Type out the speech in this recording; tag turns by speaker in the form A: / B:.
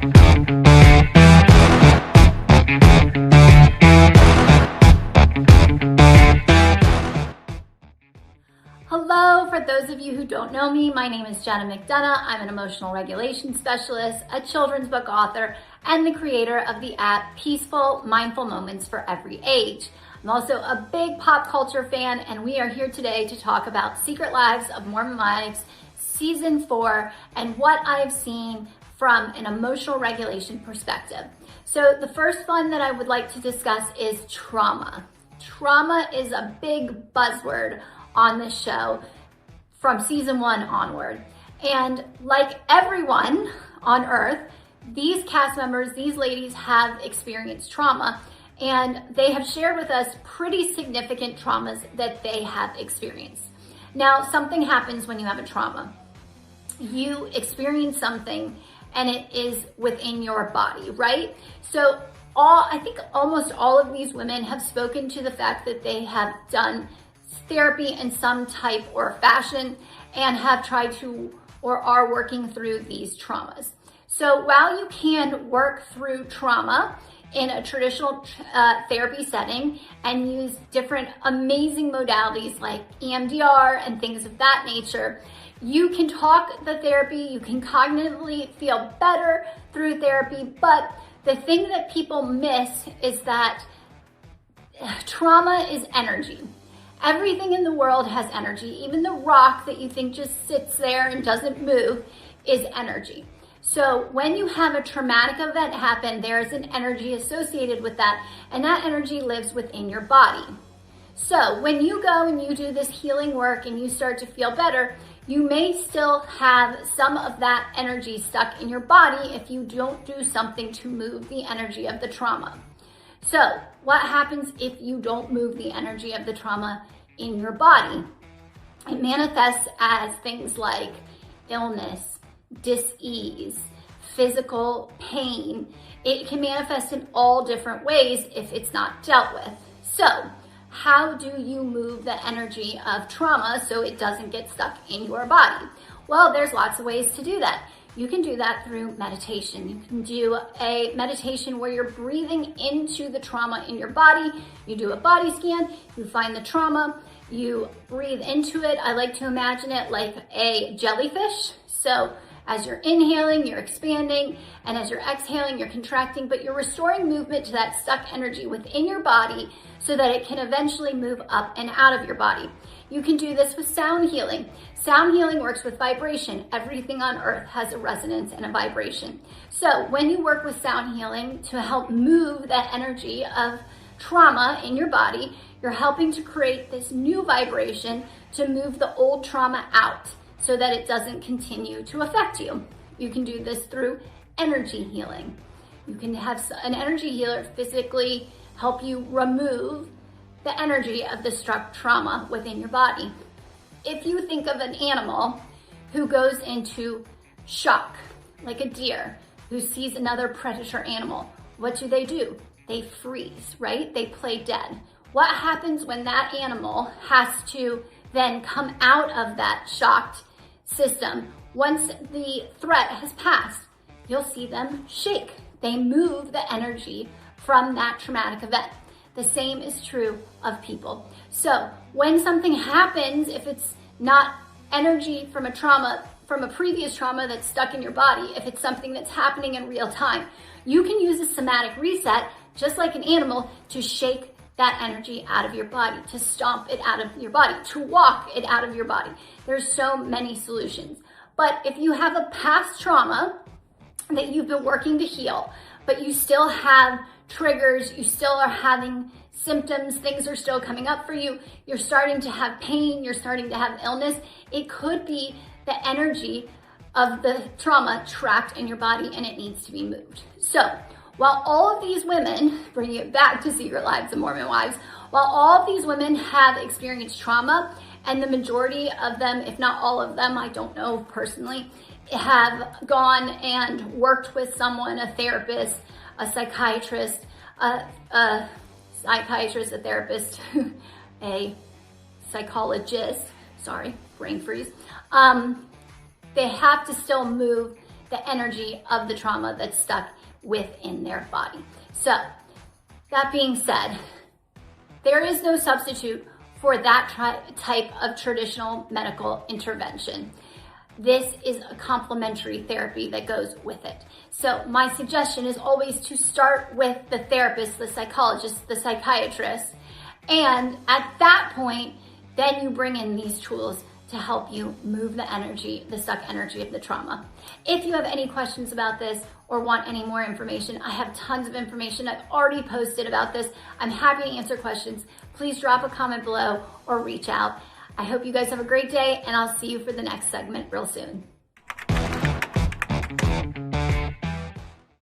A: Hello, for those of you who don't know me, my name is Jenna McDonough. I'm an emotional regulation specialist, a children's book author, and the creator of the app Peaceful Mindful Moments for Every Age. I'm also a big pop culture fan, and we are here today to talk about Secret Lives of Mormon Wives, Season 4, and what I've seen from an emotional regulation perspective. So the first one that I would like to discuss is trauma. Trauma is a big buzzword on this show from season 1 onward. And like everyone on earth, these cast members, these ladies have experienced trauma, and they have shared with us pretty significant traumas that they have experienced. Now, something happens when you have a trauma. You experience something and it is within your body, right? So I think almost all of these women have spoken to the fact that they have done therapy in some type or fashion and have tried to or are working through these traumas. So while you can work through trauma in a traditional therapy setting and use different amazing modalities like EMDR and things of that nature, you can talk the therapy, you can cognitively feel better through therapy, but the thing that people miss is that trauma is energy. Everything in the world has energy. Even the rock that you think just sits there and doesn't move is energy. So when you have a traumatic event happen, there is an energy associated with that, and that energy lives within your body. So when you go and you do this healing work and you start to feel better, you may still have some of that energy stuck in your body if you don't do something to move the energy of the trauma. So what happens if you don't move the energy of the trauma in your body? It manifests as things like illness, dis-ease, physical pain. It can manifest in all different ways if it's not dealt with. So how do you move the energy of trauma so it doesn't get stuck in your body? Well, there's lots of ways to do that. You can do that through meditation. You can do a meditation where you're breathing into the trauma in your body. You do a body scan, you find the trauma, you breathe into it. I like to imagine it like a jellyfish. So as you're inhaling, you're expanding, and as you're exhaling, you're contracting, but you're restoring movement to that stuck energy within your body so that it can eventually move up and out of your body. You can do this with sound healing. Sound healing works with vibration. Everything on earth has a resonance and a vibration. So when you work with sound healing to help move that energy of trauma in your body, you're helping to create this new vibration to move the old trauma out so that it doesn't continue to affect you. You can do this through energy healing. You can have an energy healer physically help you remove the energy of the struck trauma within your body. If you think of an animal who goes into shock, like a deer who sees another predator animal, what do? They freeze, right? They play dead. What happens when that animal has to then come out of that shocked system? Once the threat has passed, you'll see them shake. They move the energy from that traumatic event. The same is true of people. So when something happens, if it's not energy from a trauma, from a previous trauma that's stuck in your body, if it's something that's happening in real time, you can use a somatic reset, just like an animal, to shake that energy out of your body, to stomp it out of your body, to walk it out of your body. There's so many solutions. But if you have a past trauma that you've been working to heal, but you still have triggers, you still are having symptoms, things are still coming up for you, you're starting to have pain, you're starting to have illness, it could be the energy of the trauma trapped in your body and it needs to be moved. So while all of these women, bringing it back to Secret Lives of Mormon Wives, while all of these women have experienced trauma, and the majority of them, if not all of them, I don't know personally, have gone and worked with someone, a therapist, a psychiatrist, a therapist, a psychologist, sorry, brain freeze. They have to still move the energy of the trauma that's stuck within their body. So that being said, there is no substitute for that type of traditional medical intervention. This is a complementary therapy that goes with it. So my suggestion is always to start with the therapist, the psychologist, the psychiatrist, and at that point, then you bring in these tools to help you move the energy, the stuck energy of the trauma. If you have any questions about this or want any more information, I have tons of information I've already posted about this. I'm happy to answer questions. Please drop a comment below or reach out. I hope you guys have a great day, and I'll see you for the next segment real soon.